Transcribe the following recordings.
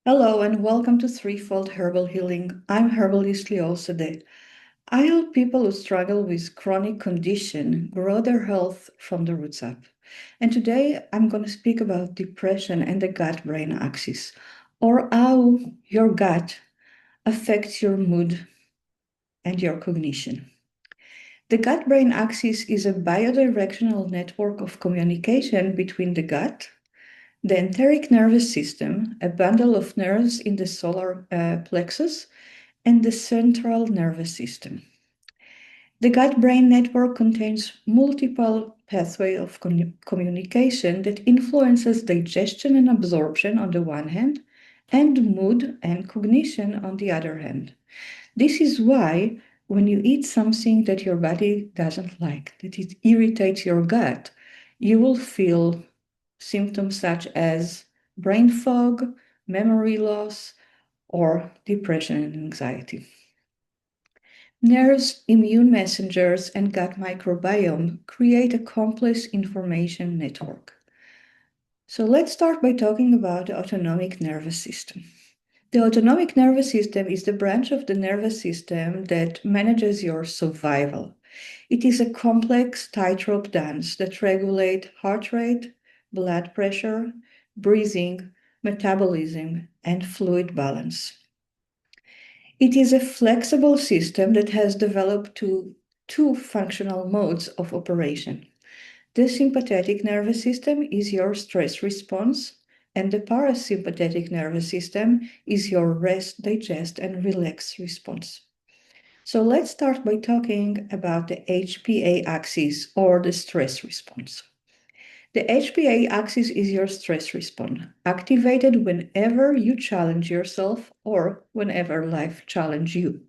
Hello and welcome to Threefold Herbal Healing. I'm herbalist Liol Sade. I help people who struggle with chronic condition grow their health from the roots up. And today I'm going to speak about depression and the gut-brain axis, or how your gut affects your mood and your cognition. The gut-brain axis is a biodirectional network of communication between the gut, the enteric nervous system, a bundle of nerves in the solar plexus, and the central nervous system. The gut-brain network contains multiple pathways of communication that influences digestion and absorption on the one hand, and mood and cognition on the other hand. This is why when you eat something that your body doesn't like, that it irritates your gut, you will feel symptoms such as brain fog, memory loss, or depression and anxiety. Nerves, immune messengers, and gut microbiome create a complex information network. So let's start by talking about the autonomic nervous system. The autonomic nervous system is the branch of the nervous system that manages your survival. It is a complex tightrope dance that regulates heart rate, blood pressure, breathing, metabolism, and fluid balance. It is a flexible system that has developed two functional modes of operation. The sympathetic nervous system is your stress response, and the parasympathetic nervous system is your rest, digest, and relax response. So let's start by talking about the HPA axis or the stress response. The HPA axis is your stress response, activated whenever you challenge yourself or whenever life challenges you.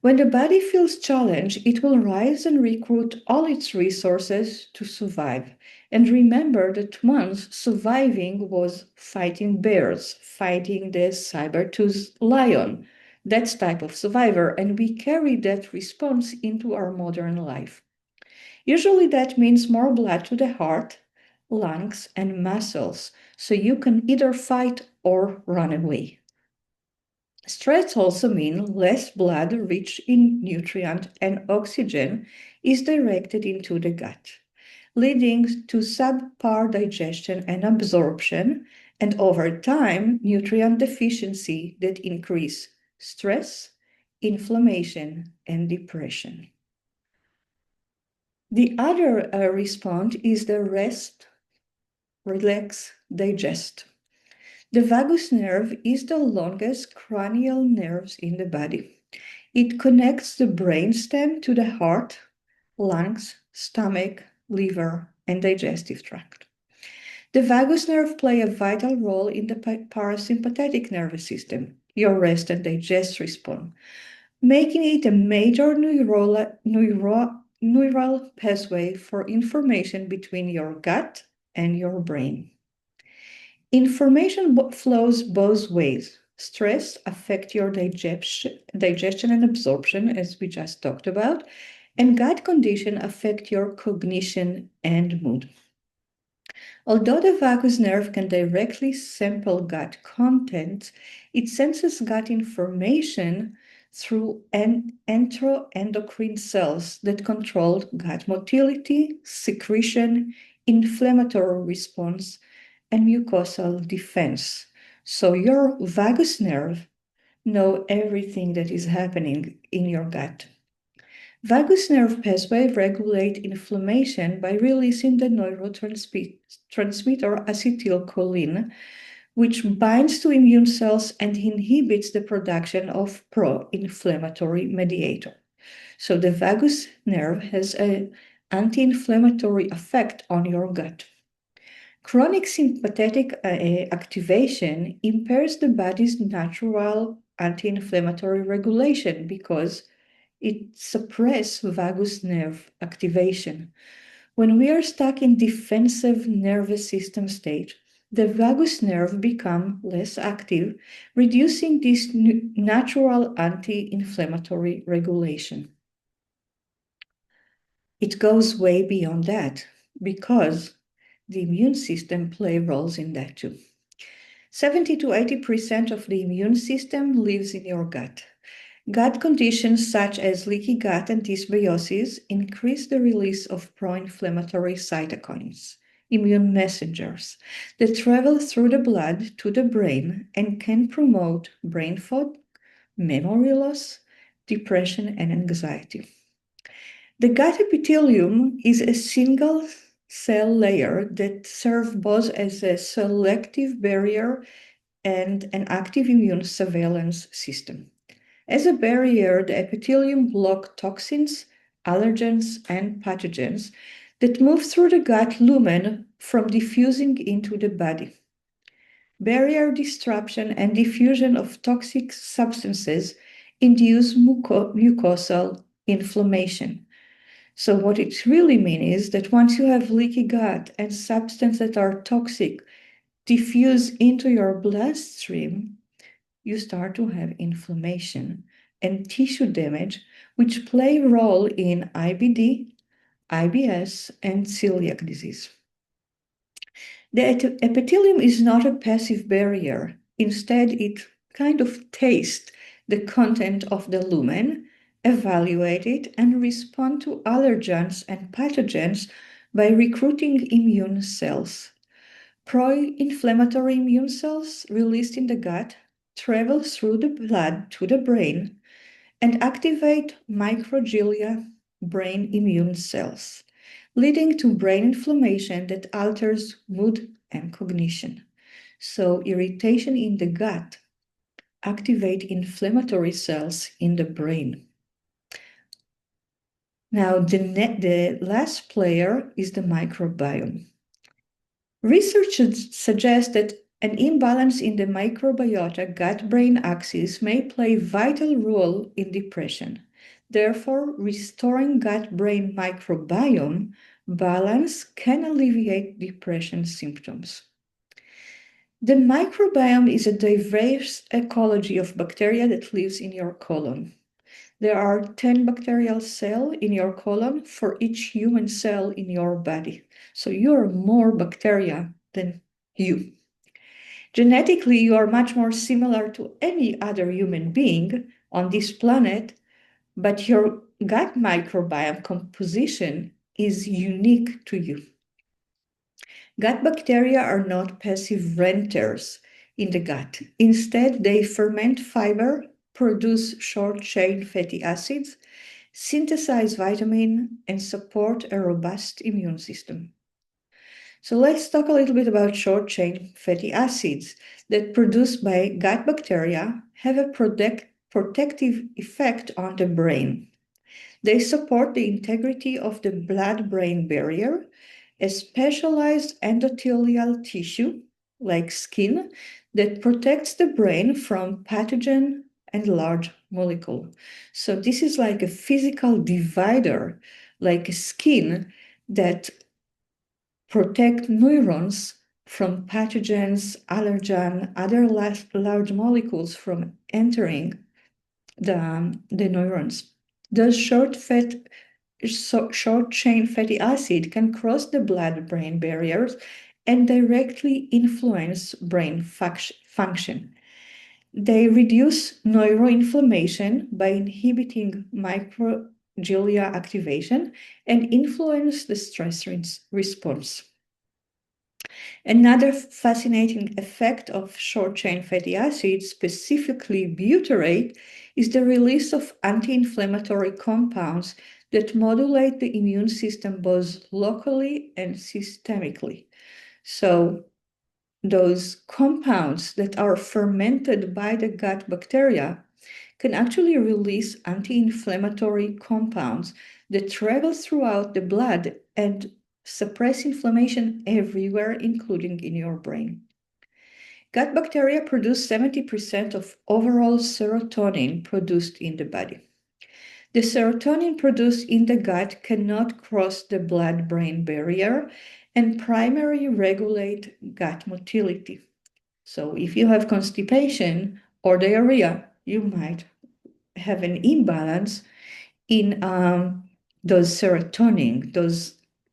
When the body feels challenged, it will rise and recruit all its resources to survive. And remember that once surviving was fighting bears, fighting the saber-toothed lion. That's type of survivor, and we carry that response into our modern life. Usually that means more blood to the heart, lungs, and muscles, so you can either fight or run away. Stress also means less blood rich in nutrient and oxygen is directed into the gut, leading to subpar digestion and absorption, and over time, nutrient deficiency that increase stress, inflammation, and depression. The other response is the rest, relax, digest. The vagus nerve is the longest cranial nerve in the body. It connects the brainstem to the heart, lungs, stomach, liver, and digestive tract. The vagus nerve play a vital role in the parasympathetic nervous system, your rest and digest response, making it a major neural pathway for information between your gut and your brain. Information flows both ways. Stress affects your digestion and absorption, as we just talked about, and gut condition affect your cognition and mood. Although the vagus nerve can directly sample gut content, it senses gut information through enteroendocrine cells that control gut motility, secretion, inflammatory response, and mucosal defense. So your vagus nerve know everything that is happening in your gut. Vagus nerve pathway regulate inflammation by releasing the neurotransmitter acetylcholine, which binds to immune cells and inhibits the production of pro-inflammatory mediator. So the vagus nerve has an anti-inflammatory effect on your gut. Chronic sympathetic activation impairs the body's natural anti-inflammatory regulation because it suppresses vagus nerve activation. When we are stuck in defensive nervous system state, the vagus nerve become less active, reducing this natural anti-inflammatory regulation. It goes way beyond that because the immune system play roles in that too. 70 to 80% of the immune system lives in your gut. Gut conditions such as leaky gut and dysbiosis increase the release of pro-inflammatory cytokines, immune messengers, that travel through the blood to the brain and can promote brain fog, memory loss, depression, and anxiety. The gut epithelium is a single cell layer that serves both as a selective barrier and an active immune surveillance system. As a barrier, the epithelium blocks toxins, allergens, and pathogens that move through the gut lumen from diffusing into the body. Barrier disruption and diffusion of toxic substances induce mucosal inflammation. So what it really means is that once you have leaky gut and substances that are toxic diffuse into your bloodstream, you start to have inflammation and tissue damage, which play a role in IBD, IBS, and celiac disease. The epithelium is not a passive barrier. Instead, it kind of tastes the content of the lumen, evaluate it, and respond to allergens and pathogens by recruiting immune cells. Pro-inflammatory immune cells released in the gut travel through the blood to the brain and activate microglia brain immune cells, leading to brain inflammation that alters mood and cognition. So irritation in the gut activate inflammatory cells in the brain. Now, the last player is the microbiome. Research suggests that an imbalance in the microbiota gut-brain axis may play a vital role in depression. Therefore, restoring gut-brain microbiome balance can alleviate depression symptoms. The microbiome is a diverse ecology of bacteria that lives in your colon. There are 10 bacterial cells in your colon for each human cell in your body. So you're more bacteria than you. Genetically, you are much more similar to any other human being on this planet, but your gut microbiome composition is unique to you. Gut bacteria are not passive renters in the gut. Instead, they ferment fiber, produce short-chain fatty acids, synthesize vitamin, and support a robust immune system. So let's talk a little bit about short-chain fatty acids that produced by gut bacteria have a protective effect on the brain. They support the integrity of the blood-brain barrier, a specialized endothelial tissue, like skin, that protects the brain from pathogen and large molecule. So this is like a physical divider, like a skin that protect neurons from pathogens, allergen, other large molecules from entering the neurons. Those short-chain fatty acid can cross the blood-brain barriers and directly influence brain function. They reduce neuroinflammation by inhibiting microglia activation and influence the stress response. Another fascinating effect of short-chain fatty acids, specifically butyrate, is the release of anti-inflammatory compounds that modulate the immune system both locally and systemically. So those compounds that are fermented by the gut bacteria can actually release anti-inflammatory compounds that travel throughout the blood and suppress inflammation everywhere, including in your brain. Gut bacteria produce 70% of overall serotonin produced in the body. The serotonin produced in the gut cannot cross the blood-brain barrier and primarily regulate gut motility. So if you have constipation or diarrhea, you might have an imbalance in those serotonin,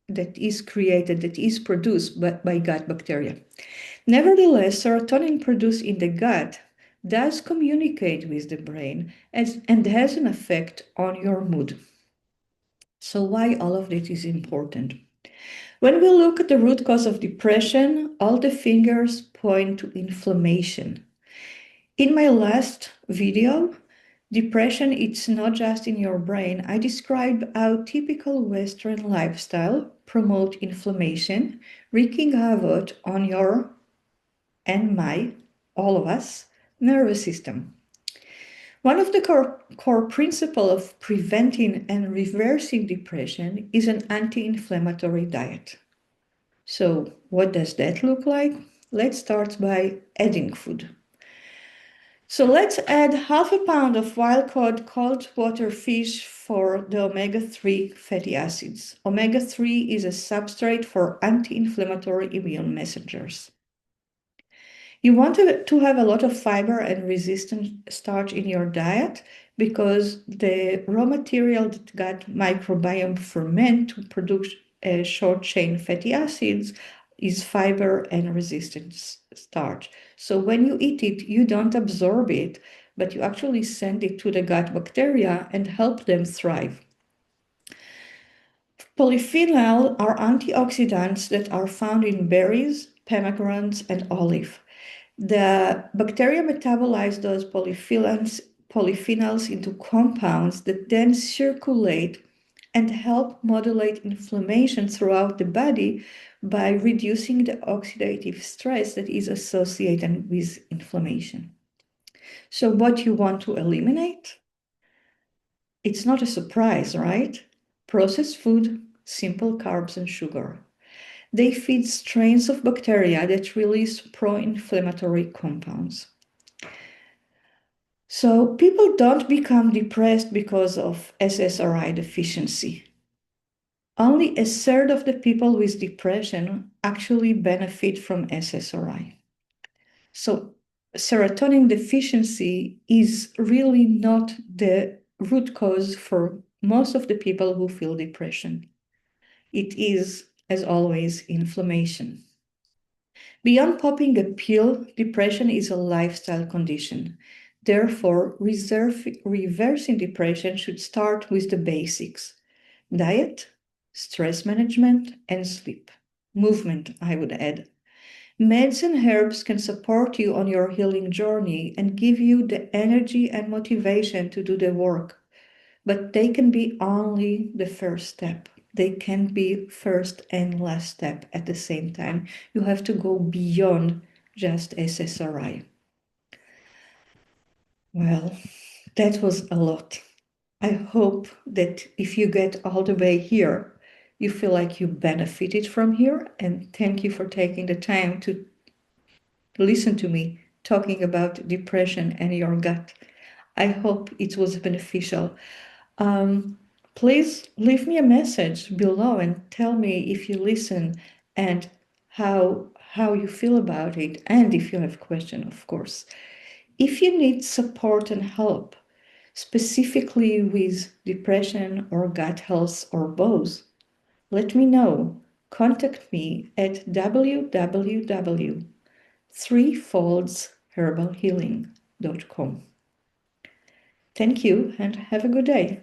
that is produced by gut bacteria. Nevertheless, serotonin produced in the gut does communicate with the brain and has an effect on your mood. So why all of this is important? When we look at the root cause of depression, all the fingers point to inflammation. In my last video, depression, it's not just in your brain. I described how typical Western lifestyle promote inflammation, wreaking havoc on your and my, all of us, nervous system. One of the core principles of preventing and reversing depression is an anti-inflammatory diet. So what does that look like? Let's start by adding food. So let's add half a pound of wild-caught cold water fish for the omega-3 fatty acids. Omega-3 is a substrate for anti-inflammatory immune messengers. You want to have a lot of fiber and resistant starch in your diet because the raw material that gut microbiome ferment to produce short-chain fatty acids is fiber and resistant starch. So when you eat it, you don't absorb it, but you actually send it to the gut bacteria and help them thrive. Polyphenol are antioxidants that are found in berries, pomegranates, and olive. The bacteria metabolize those polyphenols into compounds that then circulate and help modulate inflammation throughout the body by reducing the oxidative stress that is associated with inflammation. So what you want to eliminate? It's not a surprise, right? Processed food, simple carbs and sugar. They feed strains of bacteria that release pro-inflammatory compounds. So people don't become depressed because of SSRI deficiency. Only a third of the people with depression actually benefit from SSRI. So serotonin deficiency is really not the root cause for most of the people who feel depression. It is, as always, inflammation. Beyond popping a pill, depression is a lifestyle condition. Therefore, reversing depression should start with the basics: diet, stress management, and sleep. Movement, I would add. Meds and herbs can support you on your healing journey and give you the energy and motivation to do the work, but they can be only the first step. They can't be first and last step at the same time. You have to go beyond just SSRI. Well, that was a lot. I hope that if you get all the way here, you feel like you benefited from here. And thank you for taking the time to listen to me talking about depression and your gut. I hope it was beneficial. Please leave me a message below and tell me if you listen and how you feel about it, and if you have questions, of course. If you need support and help, specifically with depression or gut health or both, let me know. Contact me at www.threefoldsherbalhealing.com. Thank you and have a good day.